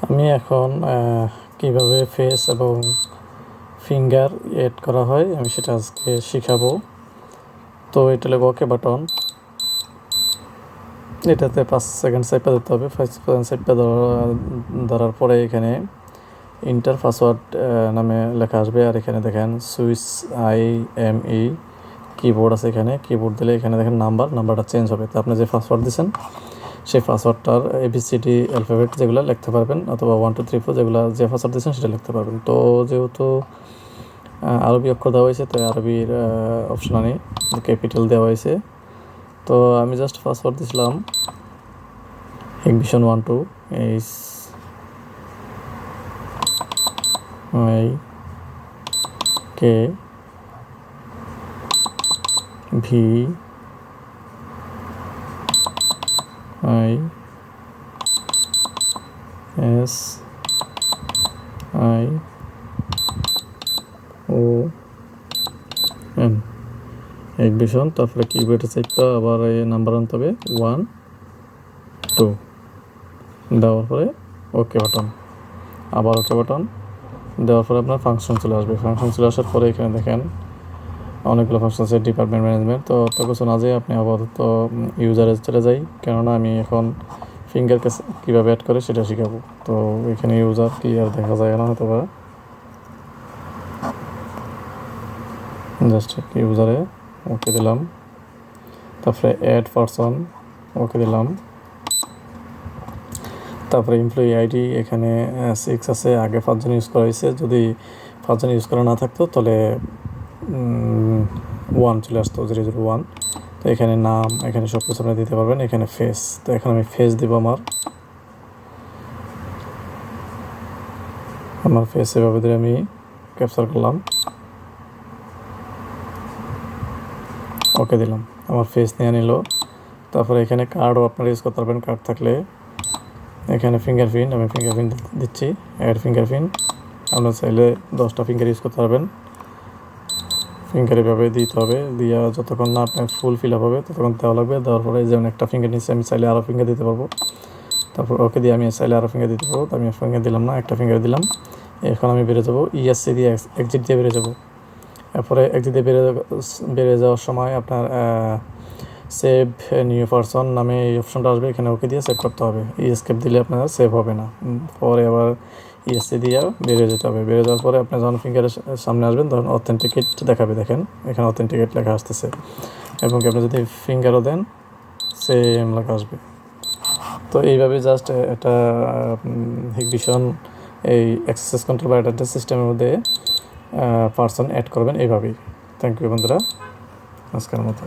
আমি এখন কিভাবে ফেস এবং ফিঙ্গার এড করা হয় আমি সেটা আজকে শিখাবো। তো এটা হলো ওকে বাটন, এটাতে 5 সেকেন্ড চাপা দিতে হবে। 5 সেকেন্ড চাপা ধরার পরে এখানে ইন্টার পাসওয়ার্ড নামে লেখা আসবে, আর এখানে দেখেন সুইচ IME কিবোর্ড আছে, এখানে কিবোর্ড দিলে এখানে দেখেন নাম্বারটা চেঞ্জ হবে। তো আপনি যে পাসওয়ার্ড দিয়েছেন সেই পাসওয়ার্ডটার ABCD অ্যালফাবেট যেগুলো লিখতে পারবেন, অথবা 1 2 3 4 যেগুলো যে পাসওয়ার্ড দিয়েছেন সেটা লিখতে পারবেন। তো যেহেতু আরবি অক্ষর দেওয়া হয়েছে তো আরবির অপশনানে ক্যাপিটাল দেওয়া হয়েছে। তো আমি জাস্ট পাসওয়ার্ড দিয়েছিলাম ইগনিশন 1 2 HKVISION, ইগনিশন, তারপরে কিবোর্ডে চাইপা আবার এই নাম্বার আনতে হবে 1 2 দেওয়ার পরে ওকে বাটন, আবার ওকে বাটন দেওয়ার পরে আপনার ফাংশন চলে আসবে। ফাংশন চলে আসার পরে এখানে দেখেন অনেকগুলো ফাংশন আছে, ডিপার্টমেন্ট ম্যানেজমেন্ট। তো অত কিছু না যেয়ে আপনি আপাতত ইউজারে চলে যাই, কেননা আমি এখন ফিঙ্গার কীভাবে অ্যাড করে সেটা শেখাবো। তো এখানে ইউজার কি আর দেখা যায় না হয়তো বা, জাস্ট ইউজারে ওকে দিলাম, তারপরে অ্যাড পারসন ওকে দিলাম, তারপরে এমপ্লয়ি আইডি এখানে 6 আছে, আগে 5 জন ইউজ করা হয়েছে। যদি 5 জন ইউজ করা না থাকতো তাহলে 1 চলে আসতো, 001। তো এখানে নাম, এখানে সব কিছু আপনি দিতে পারবেন। এখানে ফেস, তো এখন আমি ফেস দিব, আমার ফেস এভাবে দিয়ে আমি ক্যাপচার করলাম, ওকে দিলাম, আমার ফেস নিয়ে নিল। তারপরে এখানে কার্ডও আপনারা ইউজ করতে পারবেন, কার্ড থাকলে। এখানে ফিঙ্গারপ্রিন্ট, আমি ফিঙ্গারপ্রিন্ট দিচ্ছি, অ্যাড ফিঙ্গারপ্রিন্ট। আপনারা চাইলে 10টা ফিঙ্গার ইউজ করতে পারবেন। ফিঙ্গার এভাবে দিতে হবে, দিয়ে যতক্ষণ না আপনার ফুল ফিল আপ হবে ততক্ষণ দেওয়া লাগবে। দেওয়ার পরে যেমন একটা ফিঙ্গার নিচ্ছি, আমি চাইলে আরও ফিঙ্গার দিতে পারবো। তারপর ওকে দিয়ে আমি চাইলে আরও ফিঙ্গার দিতে পারবো। তো আমি ফিঙ্গার দিলাম না, একটা ফিঙ্গার দিলাম। এখন আমি বেড়ে যাবো, ESC দিয়ে এক্সিট দিয়ে বেড়ে যাবো। এরপরে এক্সিট দিয়ে বেড়ে যাওয়ার সময় আপনার সেভ নিউ পারসন নামে এই অপশনটা আসবে, এখানে ওকে দিয়ে সেভ করতে হবে। এস্কেপ দিলে আপনার সেভ হবে না, পরে আবার ESC দিয়ে বেরিয়ে যেতে হবে। বেরিয়ে যাওয়ার পরে আপনি যখন ফিঙ্গারের সামনে আসবেন তখন অথেন্টিকেট দেখাবে, দেখেন এখানে অথেন্টিকেট লেখা আসতেছে, এবং আপনি যদি ফিঙ্গারও দেন সেম লেখা আসবে। তো এইভাবে জাস্ট এটা হিগভিশন এই অ্যাক্সেস কন্ট্রোল বা অ্যাড্রেস সিস্টেমের মধ্যে পারসন অ্যাড করবেন এইভাবেই। থ্যাংক ইউ বন্ধুরা, আজকের মতো।